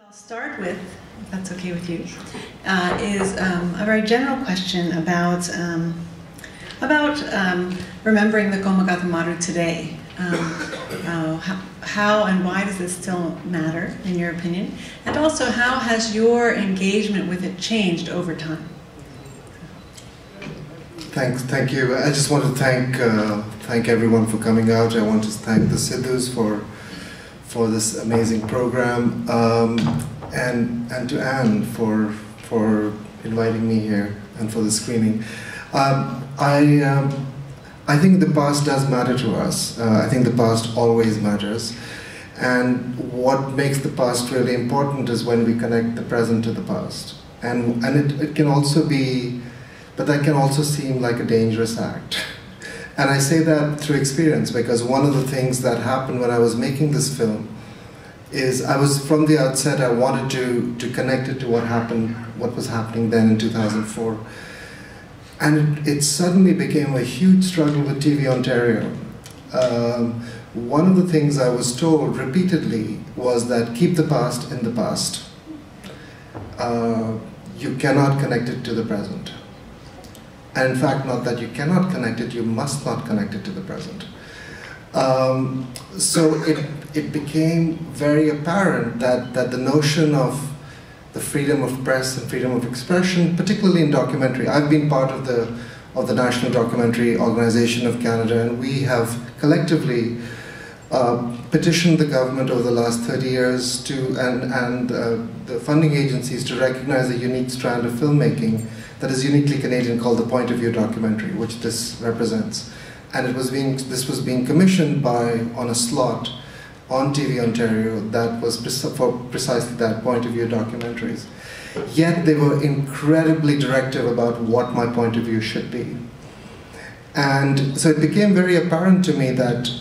I'll start with, if that's okay with you, is a very general question about remembering the Komagata Maru today. How and why does this still matter, in your opinion? And also, how has your engagement with it changed over time? Thank you. I just want to thank everyone for coming out. I want to thank the Sidhus for this amazing program, and to Anne for inviting me here and for the screening. I think the past does matter to us. I think the past always matters. And what makes the past really important is when we connect the present to the past. And it can also be, but that can also seem like a dangerous act. And I say that through experience, because one of the things that happened when I was making this film is from the outset, I wanted to connect it to what was happening then in 2004. And it suddenly became a huge struggle with TV Ontario. One of the things I was told repeatedly was that keep the past in the past. You cannot connect it to the present. And in fact, not that you cannot connect it, you must not connect it to the present. So it became very apparent that the notion of the freedom of press and freedom of expression, particularly in documentary. I've been part of the National Documentary Organization of Canada, and we have collectively petitioned the government over the last 30 years and the funding agencies to recognize a unique strand of filmmaking that is uniquely Canadian called the point of view documentary, which this represents. And this was being commissioned on a slot on TV Ontario that was for precisely that point of view documentaries. Yet they were incredibly directive about what my point of view should be. And so it became very apparent to me that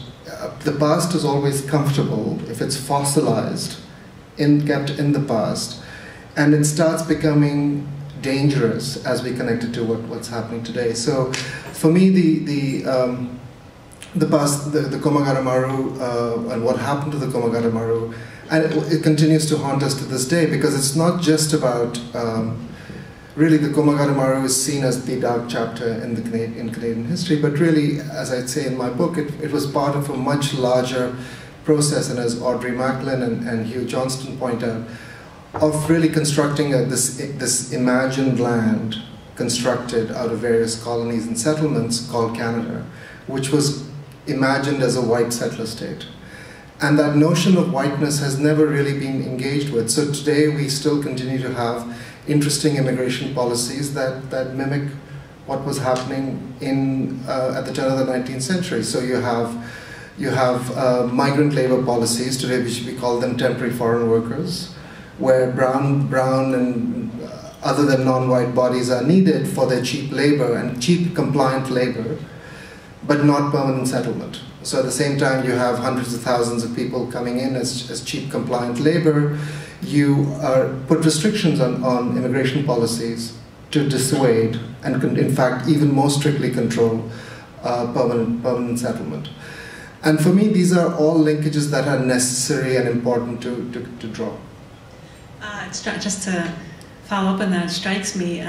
the past is always comfortable if it's fossilized, kept in the past, and it starts becoming dangerous as we connect it to what's happening today. So for me, the past, the Komagata Maru, and what happened to the Komagata Maru, and it continues to haunt us to this day, because it's not just about, really the Komagata Maru is seen as the dark chapter in Canadian history, but really, as I'd say in my book, it was part of a much larger process, and as Audrey Macklin and Hugh Johnston point out, of really constructing this imagined land constructed out of various colonies and settlements called Canada, which was imagined as a white settler state. And that notion of whiteness has never really been engaged with. So today we still continue to have interesting immigration policies that mimic what was happening at the turn of the 19th century. So you have migrant labor policies, today we call them temporary foreign workers, where brown and other than non-white bodies are needed for their cheap labor and cheap compliant labor, but not permanent settlement. So at the same time, you have hundreds of thousands of people coming in as cheap compliant labor. You put restrictions on immigration policies to dissuade and in fact even more strictly control permanent settlement. And for me, these are all linkages that are necessary and important to draw. Just to follow up on that, it strikes me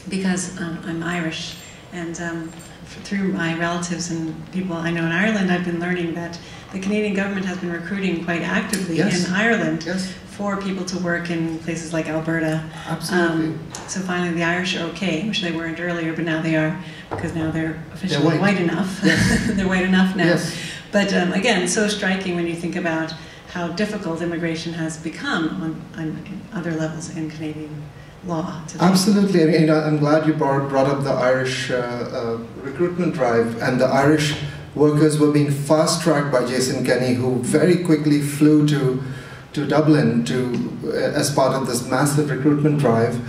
because I'm Irish, and through my relatives and people I know in Ireland, I've been learning that the Canadian government has been recruiting quite actively in Ireland for people to work in places like Alberta. Absolutely. So finally the Irish are okay, which they weren't earlier, but now they are, because now they're officially white enough. Yes. They're white enough now. Yes. But again, so striking when you think about how difficult immigration has become on other levels in Canadian law today. Absolutely. I mean, I'm glad you brought up the Irish recruitment drive, and the Irish workers were being fast-tracked by Jason Kenney, who very quickly flew to Dublin as part of this massive recruitment drive.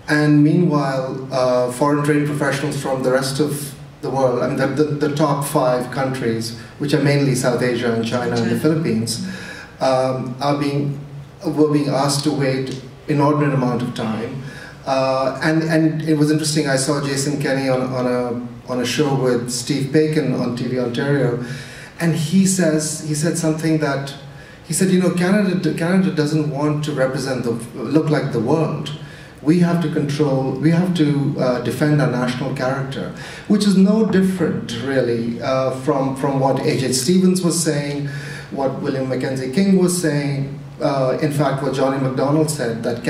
And meanwhile, foreign trained professionals from the rest of the world, I mean the top 5 countries, which are mainly South Asia and China and the Philippines, were being asked to wait inordinate amount of time, and it was interesting. I saw Jason Kenney on a show with Steve Bacon on TV Ontario, and he said something that he said, Canada doesn't want to look like the world. We have to defend our national character, which is no different, really, from what H.H. Stevens was saying, what William Mackenzie King was saying, in fact, what Johnny MacDonald said, that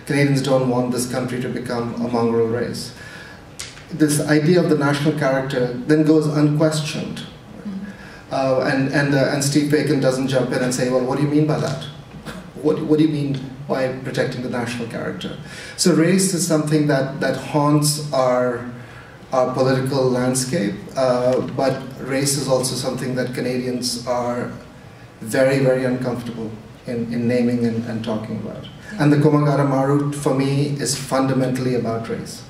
Canadians don't want this country to become a mongrel race. This idea of the national character then goes unquestioned. And Steve Bacon doesn't jump in and say, well, what do you mean by that? What do you mean by protecting the national character? So race is something that haunts our political landscape, but race is also something that Canadians are very, very uncomfortable in naming and talking about. And the Komagata Maru, for me, is fundamentally about race.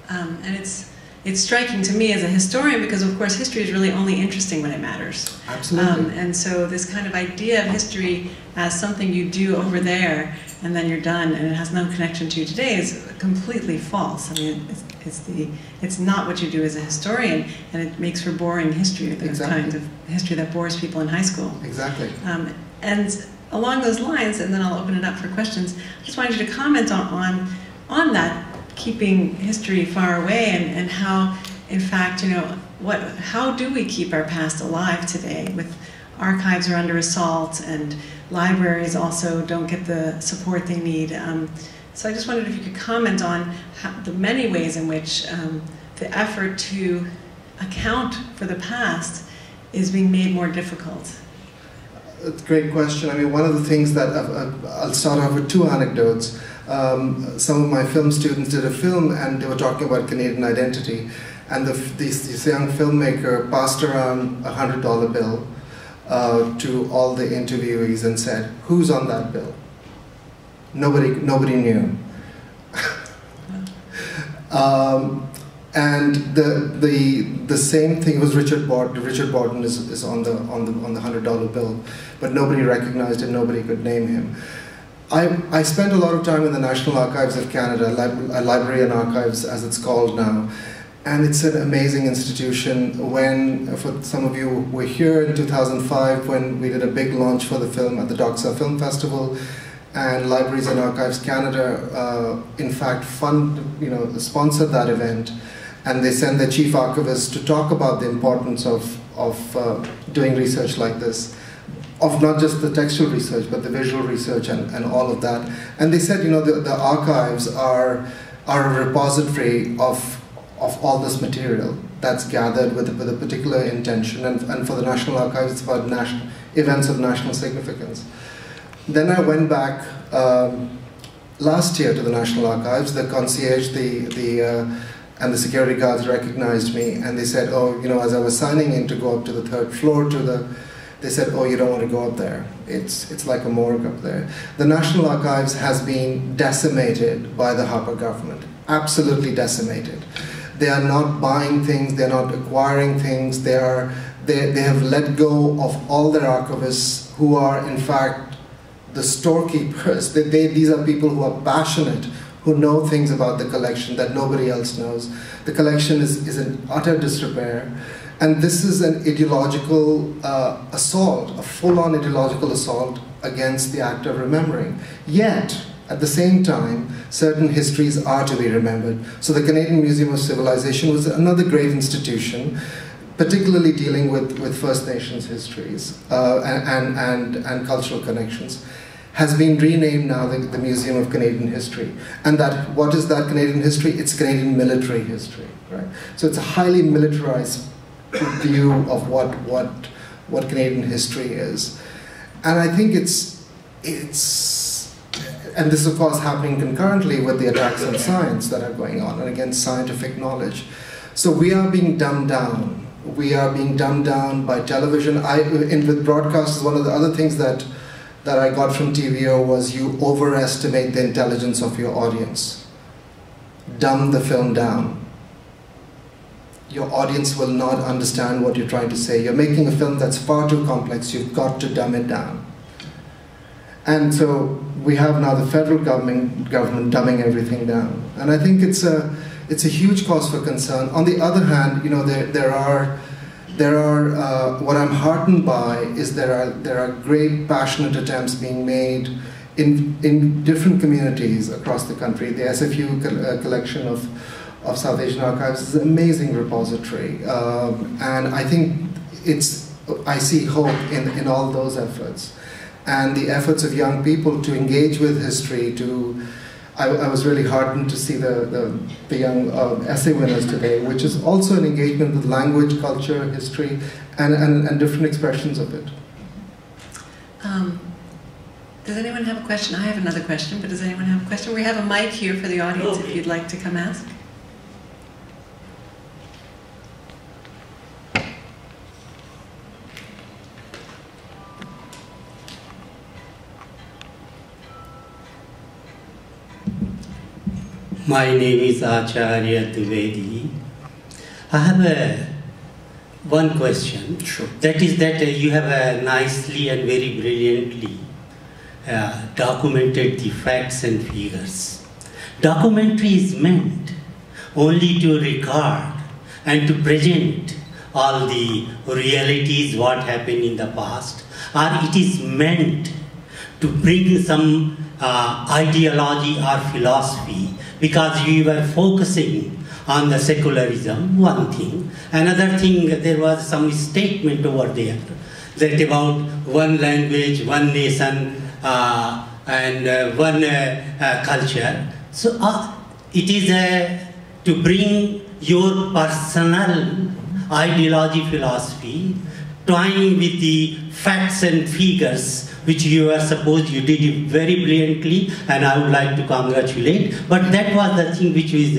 And it's striking to me as a historian because, of course, history is really only interesting when it matters. Absolutely. And so this kind of idea of history as something you do over there and then you're done and it has no connection to you today is completely false. I mean, it's not what you do as a historian, and it makes for boring history, the kind of history that bores people in high school. Exactly. And along those lines, and then I'll open it up for questions, I just wanted you to comment on that, keeping history far away, and how, in fact, how do we keep our past alive today? With archives are under assault, and libraries also don't get the support they need. So I just wondered if you could comment on the many ways in which the effort to account for the past is being made more difficult. It's a great question. I mean, one of the things that I'll start off with two anecdotes. Some of my film students did a film and they were talking about Canadian identity, and this young filmmaker passed around a $100 bill to all the interviewees and said, "Who's on that bill?" Nobody knew. And the same thing was Richard Borden. Richard Borden is on the $100 bill, but nobody recognized him. Nobody could name him. I spent a lot of time in the National Archives of Canada, Library and Archives as it's called now, and it's an amazing institution. When, for some of you who were here in 2005, when we did a big launch for the film at the Doxa Film Festival, and Libraries and Archives Canada, in fact, sponsored that event, and they sent their chief archivist to talk about the importance of doing research like this, of not just the textual research, but the visual research and all of that. And they said, the archives are a repository of all this material that's gathered with a particular intention, and for the National Archives, it's about events of national significance. Then I went back last year to the National Archives. The concierge, and the security guards recognized me, and they said, "Oh, as I was signing in to go up to the third floor they said, "Oh, you don't want to go up there. It's like a morgue up there." The National Archives has been decimated by the Harper government, absolutely decimated. They are not buying things, they're not acquiring things. They have let go of all their archivists, who are in fact the storekeepers. These are people who are passionate, who know things about the collection that nobody else knows. The collection is in utter disrepair. And this is an ideological assault, a full-on ideological assault against the act of remembering. Yet, at the same time, certain histories are to be remembered. So the Canadian Museum of Civilization was another great institution, particularly dealing with First Nations histories and cultural connections, has been renamed now the Museum of Canadian History. And what is that Canadian history? It's Canadian military history, right? So it's a highly militarized view of what Canadian history is. And I think and this is of course happening concurrently with the attacks on science that are going on and against scientific knowledge. So we are being dumbed down. We are being dumbed down by television. With broadcasts, one of the other things that I got from TVO was you overestimate the intelligence of your audience. Dumb the film down. Your audience will not understand what you're trying to say. You're making a film that's far too complex. You've got to dumb it down. And so we have now the federal government dumbing everything down. And I think it's a huge cause for concern. On the other hand, there are There are, what I'm heartened by is there are great passionate attempts being made in different communities across the country. The SFU collection of South Asian archives is an amazing repository, and I think I see hope in all those efforts, and the efforts of young people to engage with history. I was really heartened to see the young essay winners today, which is also an engagement with language, culture, history, and different expressions of it. Does anyone have a question? I have another question, but does anyone have a question? We have a mic here for the audience if you'd like to come ask. My name is Acharya Dwivedi. I have one question. Sure. That is that you have nicely and very brilliantly documented the facts and figures. Documentary is meant only to record and to present all the realities, what happened in the past, or it is meant to bring some ideology or philosophy, because you were focusing on the secularism, one thing. Another thing, there was some statement over there that about one language, one nation, and one culture. So it is to bring your personal ideology, philosophy, twining with the facts and figures, which you are supposed you did it very brilliantly, and I would like to congratulate. But that was the thing which is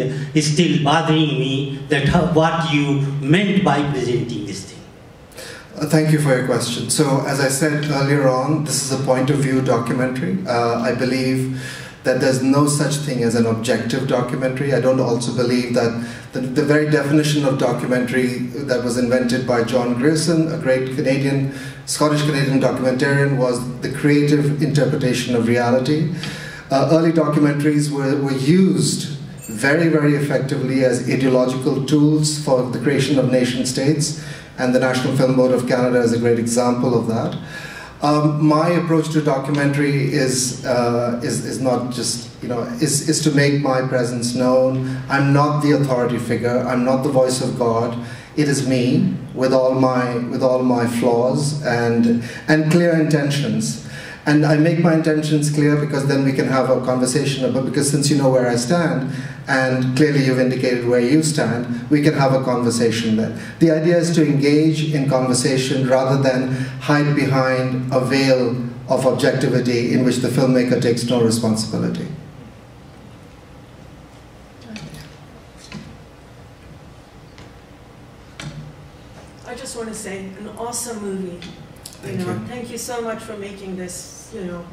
still bothering me, that what you meant by presenting this thing. Thank you for your question. So, as I said earlier on, this is a point of view documentary. I believe that there's no such thing as an objective documentary. I don't also believe that the very definition of documentary that was invented by John Grierson, a great Scottish-Canadian documentarian, was the creative interpretation of reality. Early documentaries were used very, very effectively as ideological tools for the creation of nation states, and the National Film Board of Canada is a great example of that. My approach to documentary is not just, is to make my presence known. I'm not the authority figure. I'm not the voice of God. It is me with all my flaws and clear intentions. And I make my intentions clear because then we can have a conversation about, because since you know where I stand, and clearly you've indicated where you stand, we can have a conversation then. The idea is to engage in conversation rather than hide behind a veil of objectivity in which the filmmaker takes no responsibility. I just want to say, an awesome movie. Thank you so much for making this,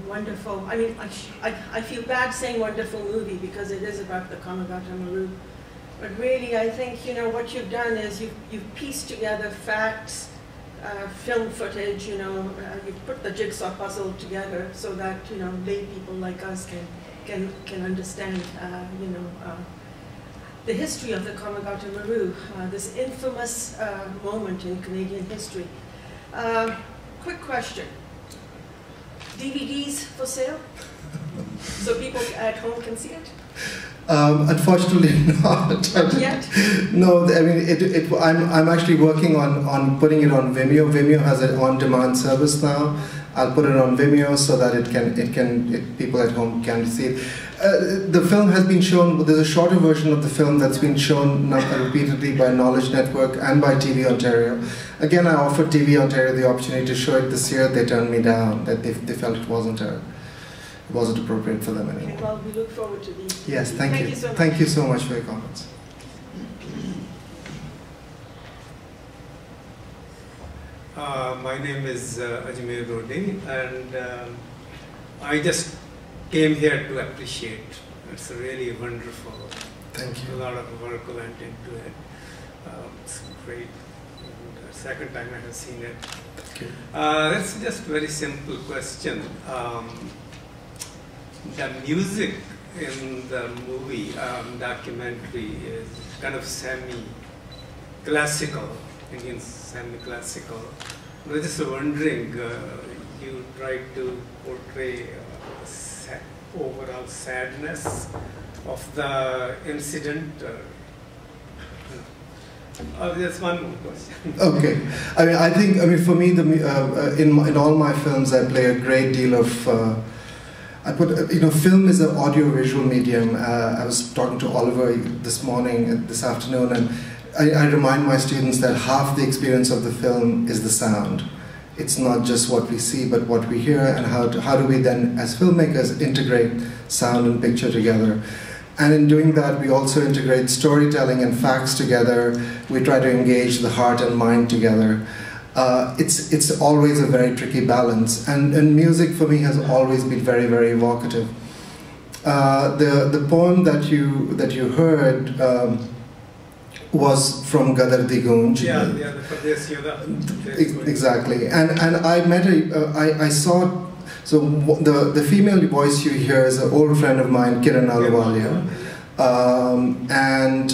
wonderful. I mean, I feel bad saying wonderful movie because it is about the Komagata Maru. But really, I think, what you've done is you've pieced together facts, film footage, you've put the jigsaw puzzle together so that, lay people like us can understand, the history of the Komagata Maru, this infamous moment in Canadian history. Quick question. DVDs for sale? So people at home can see it? Unfortunately not. Not yet? No, I mean, I'm actually working on putting it on Vimeo. Vimeo has an on-demand service now. I'll put it on Vimeo so that people at home can see it. The film has been shown, there's a shorter version of the film that's been shown repeatedly by Knowledge Network and by TV Ontario. Again, I offered TV Ontario the opportunity to show it this year. They turned me down, that they felt it wasn't appropriate for them anymore. Okay, well, we look forward to these. Yes, thank you. So much. Thank you so much for your comments. My name is Ajmer Rode, and I just came here to appreciate. It's really wonderful. Thank you. A lot of work went into it. It's great. And the second time I have seen it. Thank you. That's just very simple question. The music in the movie documentary is kind of semi-classical. Indian semi-classical. I was just wondering, you tried to portray overall sadness of the incident. There's one more question. Okay, I think for me, in all my films, I play a great deal of. Film is an audio-visual medium. I was talking to Oliver this afternoon, and I remind my students that half the experience of the film is the sound. It's not just what we see, but what we hear, and how do we then, as filmmakers, integrate sound and picture together. And in doing that, we also integrate storytelling and facts together. We try to engage the heart and mind together. It's always a very tricky balance, and music for me has always been very, very evocative. The poem that you heard was from Gadar Di Gunj. Yeah, the Pradesh Yoda. Exactly, and I met I saw. So the female voice you hear is an old friend of mine, Kiran Ahluwalia, and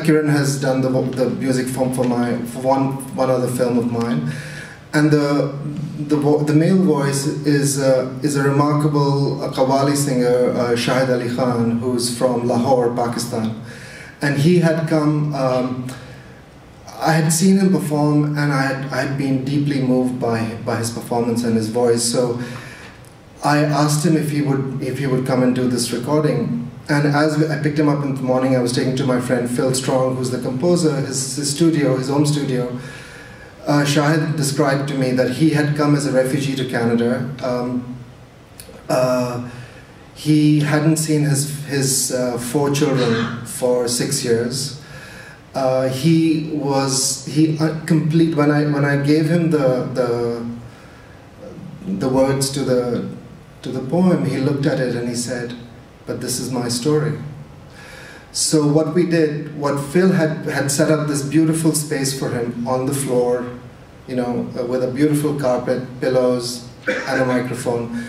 Kiran has done the music for one other film of mine, and the male voice is a remarkable Qawwali singer, Shahid Ali Khan, who's from Lahore, Pakistan, and he had come. I had seen him perform, and I had been deeply moved by his performance and his voice. So I asked him if he would come and do this recording. And as I picked him up in the morning, I was taking to my friend Phil Strong, who's the composer, his home studio. Shahid described to me that he had come as a refugee to Canada. He hadn't seen his 4 children for 6 years. He complete when I gave him the words to the poem. He looked at it and he said, "But this is my story." So what we did, what Phil had set up this beautiful space for him on the floor, with a beautiful carpet, pillows, and a microphone.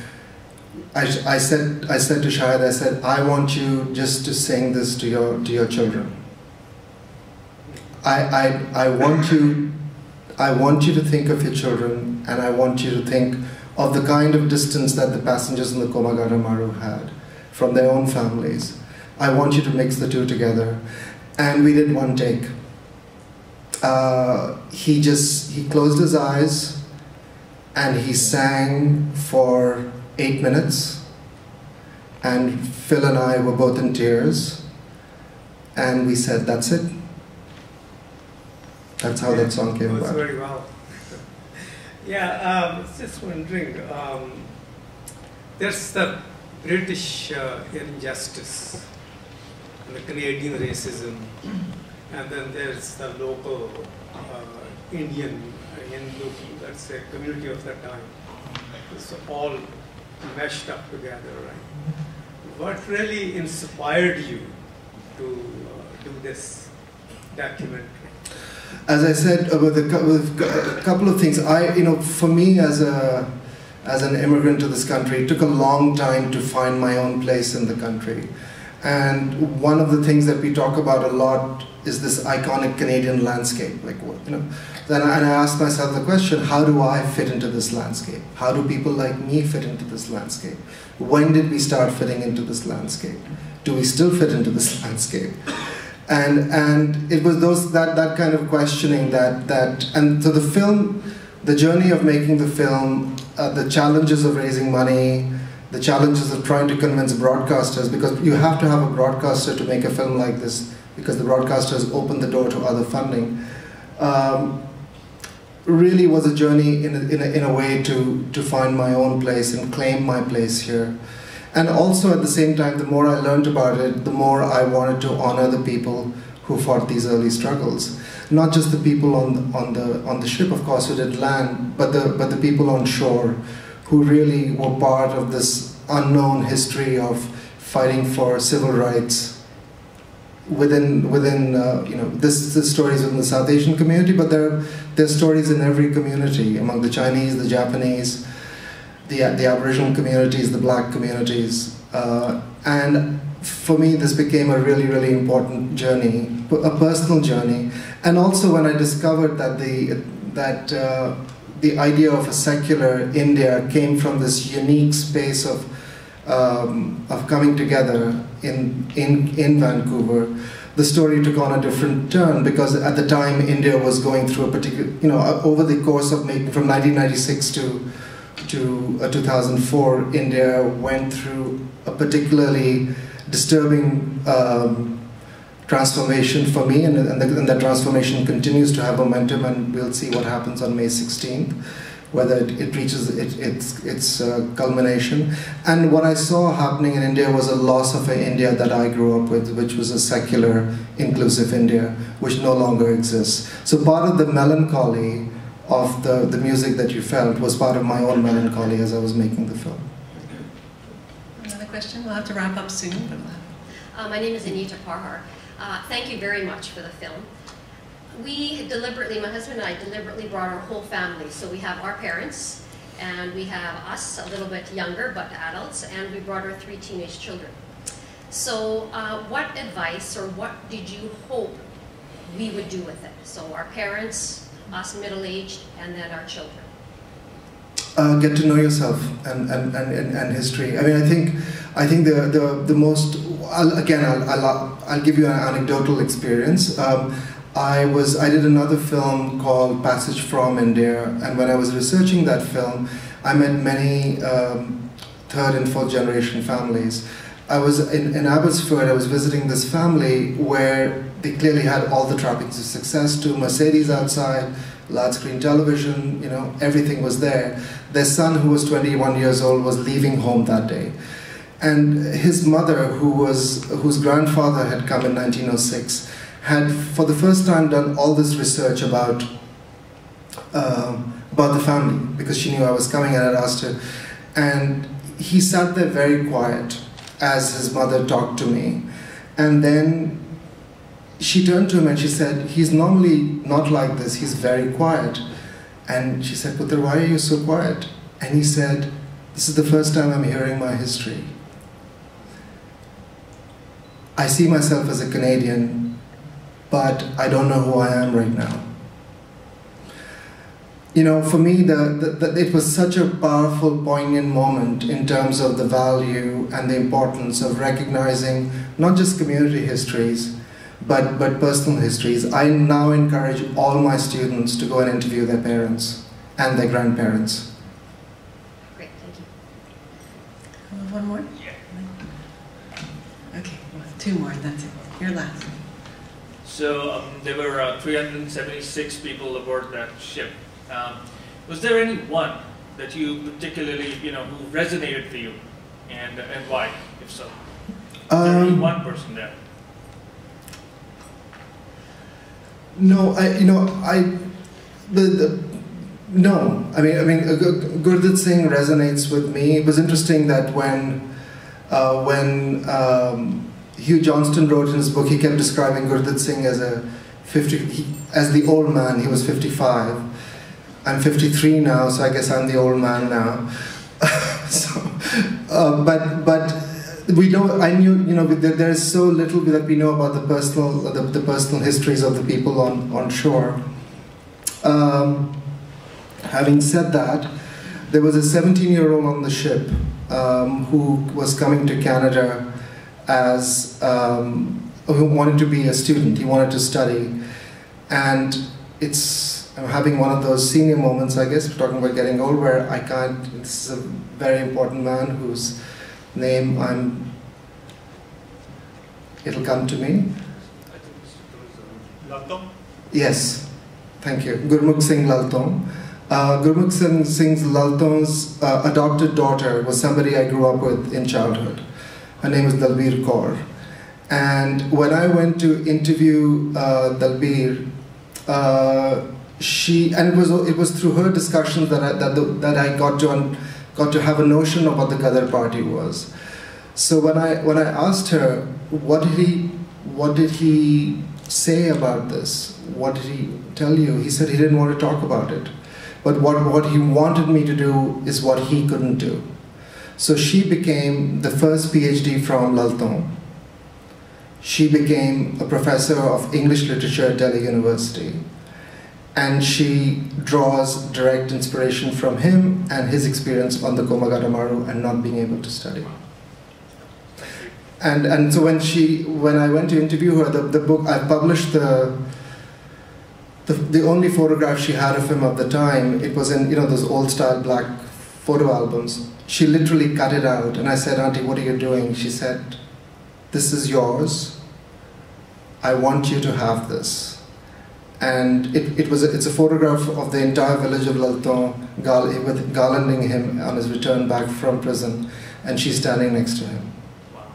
I said to Shahid, I said, "I want you just to sing this to your children. I want you to think of your children, and I want you to think of the kind of distance that the passengers in the Komagata Maru had from their own families. I want you to mix the two together." And we did one take. He closed his eyes and he sang for 8 minutes, and Phil and I were both in tears, and we said, "That's it." That's how that song came about. Very well. I was just wondering, there's the British injustice, and the Canadian racism, and then there's the local Indian Hindu, let's say, community of that time. It's all meshed up together, right? What really inspired you to do this documentary? As I said, with a couple of things. For me as an immigrant to this country, it took a long time to find my own place in the country. And one of the things that we talk about a lot is this iconic Canadian landscape. Then I asked myself the question, how do I fit into this landscape? How do people like me fit into this landscape? When did we start fitting into this landscape? Do we still fit into this landscape? And it was that kind of questioning and so the film, the journey of making the film, the challenges of raising money, the challenges of trying to convince broadcasters, because you have to have a broadcaster to make a film like this, because the broadcasters open the door to other funding, really was a journey in a way to find my own place and claim my place here. And also at the same time, the more I learned about it, the more I wanted to honor the people who fought these early struggles. Not just the people on the ship, of course, who did land, but the people on shore, who really were part of this unknown history of fighting for civil rights within this stories within the South Asian community, but there's stories in every community, among the Chinese, the Japanese, the Aboriginal communities, the black communities. And for me, this became a really, really important journey, a personal journey. And also when I discovered that the idea of a secular India came from this unique space of coming together in Vancouver, the story took on a different turn, because at the time India was going through a particular, over the course of making, from 1996 to 2004, India went through a particularly disturbing transformation for me, and that transformation continues to have momentum, and we'll see what happens on May 16th, whether it reaches its culmination. And what I saw happening in India was a loss of an India that I grew up with, which was a secular, inclusive India, which no longer exists. So part of the melancholy of the music that you felt was part of my own melancholy as I was making the film. Another question? We'll have to wrap up soon. But my name is Anita Parhar. Thank you very much for the film. We deliberately, my husband and I deliberately brought our whole family. So we have our parents, and we have us, a little bit younger, but adults, and we brought our 3 teenage children. So what advice, or what did you hope we would do with it? So our parents, us middle-aged, and then our children. Get to know yourself and history. I mean, I think the most, I'll give you an anecdotal experience. I did another film called Passage from India, and when I was researching that film, I met many 3rd and 4th generation families. I was in Abbotsford. I was visiting this family where they clearly had all the trappings of success, 2 Mercedes outside, large screen television, everything was there. Their son, who was 21 years old, was leaving home that day. And his mother, whose grandfather had come in 1906, had for the first time done all this research about the family, because she knew I was coming and had asked her. And he sat there very quiet as his mother talked to me. And then she turned to him and she said, "He's normally not like this, he's very quiet." And she said, "Putra, why are you so quiet?" And he said, "This is the first time I'm hearing my history. I see myself as a Canadian, but I don't know who I am right now." For me, it was such a powerful, poignant moment in terms of the value and the importance of recognizing not just community histories, but personal histories. I now encourage all my students to go and interview their parents and their grandparents. Great, thank you. one more? Yeah. Okay, well, 2 more, that's it. Your last. So there were 376 people aboard that ship. Was there any one that you particularly, who resonated for you, and why, if so? Was there only one person there? No, no. I mean, Gurdit Singh resonates with me. It was interesting that when Hugh Johnston wrote in his book, he kept describing Gurdit Singh as as the old man. He was 55. I'm 53 now, so I guess I'm the old man now. But we know. I knew. There is so little that we know about the personal histories of the people on shore. Having said that, there was a 17-year-old on the ship who was coming to Canada as who wanted to be a student. He wanted to study, and I'm having one of those senior moments, I guess. We're talking about getting old, where I can't. This is a very important man whose name it'll come to me. Laltong? Yes, thank you. Gurmukh Singh Laltong. Gurmukh Singh Laltong's adopted daughter was somebody I grew up with in childhood. Her name is Dalbir Kaur. And when I went to interview Dalbir, it was through her discussions that I got to have a notion of what the Ghadar Party was. So when I asked her, what did he say about this? What did he tell you? He said he didn't want to talk about it. But what he wanted me to do is what he couldn't do. So she became the first PhD from Laltong, she became a professor of English literature at Delhi University. And she draws direct inspiration from him and his experience on the Komagata Maru and not being able to study. And so when I went to interview her, the book, I published the only photograph she had of him at the time. It was in, those old style black photo albums. She literally cut it out, and I said, "Auntie, what are you doing?" She said, "This is yours. I want you to have this." And it's a photograph of the entire village of Lalton with garlanding him on his return back from prison, and she's standing next to him. Wow.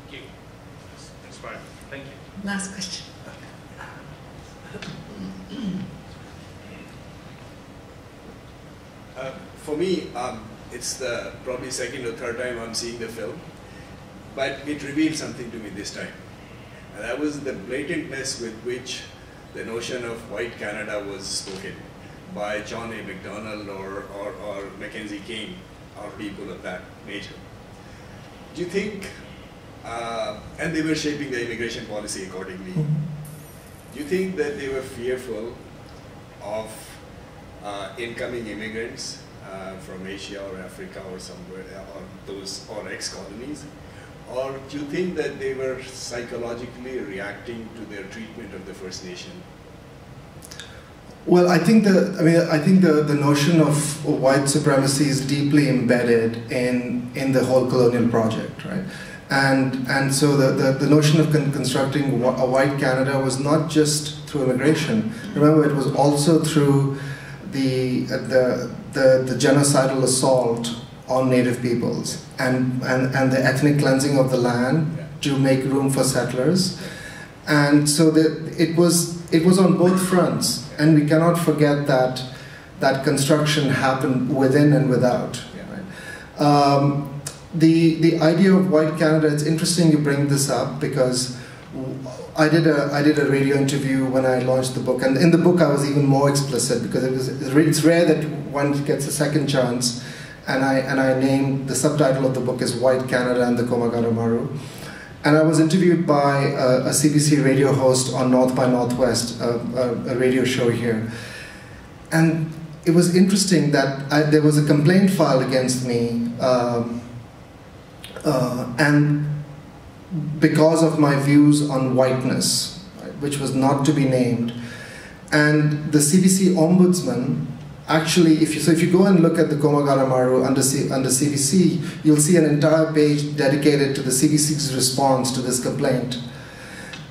Thank you. That's inspiring. Thank you. Last question. For me, it's the probably second or third time I'm seeing the film, but it revealed something to me this time. And that was the blatantness with which the notion of white Canada was spoken by John A. Macdonald or Mackenzie King, or people of that nature. Do you think, and they were shaping the immigration policy accordingly, do you think that they were fearful of incoming immigrants from Asia or Africa or somewhere, or ex-colonies? Or do you think that they were psychologically reacting to their treatment of the First Nation? Well, I think the notion of white supremacy is deeply embedded in the whole colonial project, right? And so the notion of constructing a white Canada was not just through immigration. Remember, it was also through the genocidal assault on native peoples and the ethnic cleansing of the land to make room for settlers. And so it was on both fronts, and we cannot forget that construction happened within and without. Right? The idea of white Canada, it's interesting you bring this up, because I did a radio interview when I launched the book, and in the book I was even more explicit, because it's rare that one gets a second chance. And I named the subtitle of the book is White Canada and the Komagata Maru. And I was interviewed by a CBC radio host on North by Northwest, a radio show here. And it was interesting that there was a complaint filed against me, and because of my views on whiteness, right, which was not to be named. And the CBC ombudsman, actually, if you go and look at the Komagata Maru under CBC, you'll see an entire page dedicated to the CBC's response to this complaint.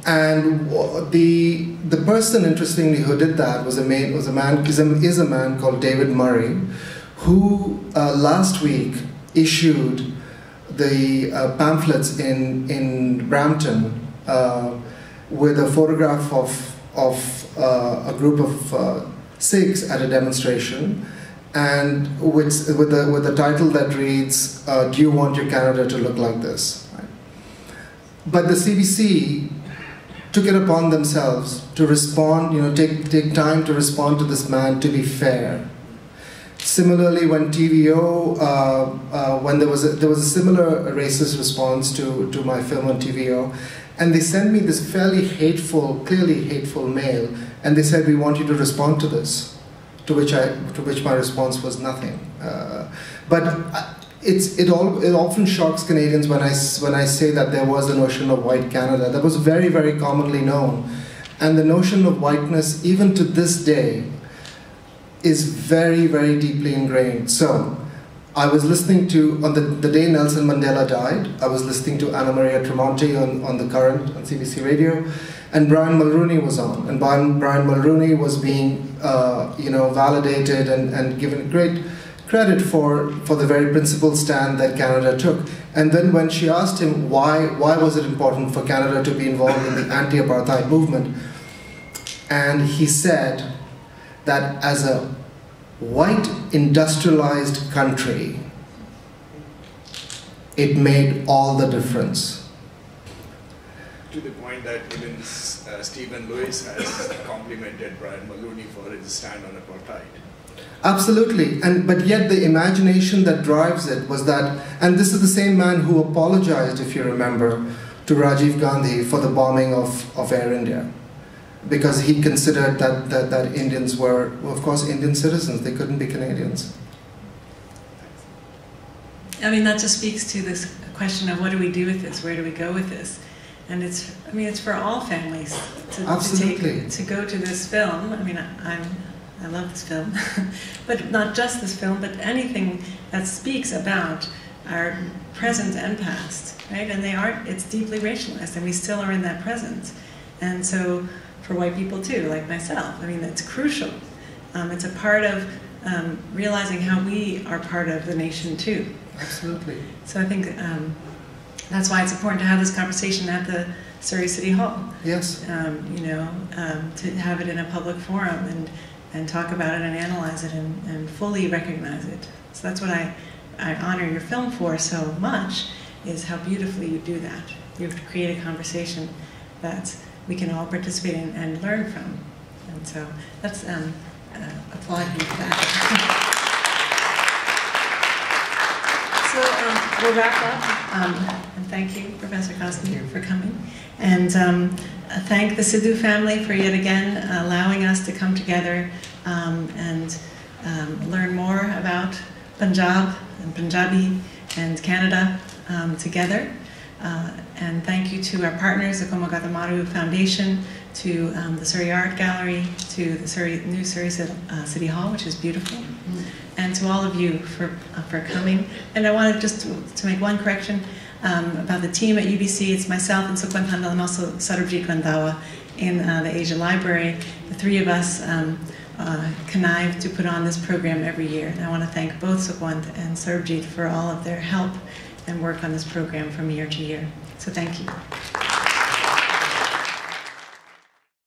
And the person, interestingly, who did that is a man called David Murray, who last week issued the pamphlets in Brampton with a photograph of a group of Sikhs at a demonstration, and with the title that reads, "Do you want your Canada to look like this?" Right? But the CBC took it upon themselves to respond, take time to respond to this man, to be fair. Similarly, when TVO, when there was a similar racist response to my film on TVO, and they sent me this fairly hateful, clearly hateful mail, and they said, "We want you to respond to this," to which my response was nothing. But it often shocks Canadians when I say that there was a notion of white Canada that was very, very commonly known, and the notion of whiteness, even to this day, is very, very deeply ingrained. So, I was listening to, on the day Nelson Mandela died, I was listening to Anna Maria Tremonti on The Current on CBC Radio, and Brian Mulrooney was on, and Brian Mulrooney was being, validated and given great credit for the very principled stand that Canada took. And then when she asked him why was it important for Canada to be involved in the anti-apartheid movement, and he said that as a white industrialized country, it made all the difference. To the point that even Stephen Lewis has complimented Brian Mulrooney for his stand on apartheid. Absolutely, but yet the imagination that drives it was that, and this is the same man who apologized, if you remember, to Rajiv Gandhi for the bombing of Air India, because he considered that Indians were, well, of course, Indian citizens. They couldn't be Canadians. I mean, that just speaks to this question of what do we do with this? Where do we go with this? And it's, I mean, it's for all families to go to this film. I mean, I love this film, but not just this film, but anything that speaks about our present and past, right? And it's deeply racialized, and we still are in that present. And so, for white people too, like myself, I mean, it's crucial. It's a part of realizing how we are part of the nation too. Absolutely. So I think that's why it's important to have this conversation at the Surrey City Hall. Yes. You know, to have it in a public forum and talk about it and analyze it and fully recognize it. So that's what I honor your film for so much, is how beautifully you do that. You create a conversation that we can all participate in and learn from. And so let's applaud you for that. So we'll wrap up, and thank you, Professor Kazimi, for coming. And thank the Sidhu family for yet again allowing us to come together and learn more about Punjab and Punjabi and Canada together. And thank you to our partners, the Komagata Maru Foundation, to the Surrey Art Gallery, to the new Surrey City Hall, which is beautiful, and to all of you for coming. And I wanted just to make one correction about the team at UBC. It's myself and Sukhwant Handal and also Sarabjit Vandawa in the Asia Library. The three of us connive to put on this program every year. And I want to thank both Sukhwant and Sarabjit for all of their help and work on this program from year to year. So thank you.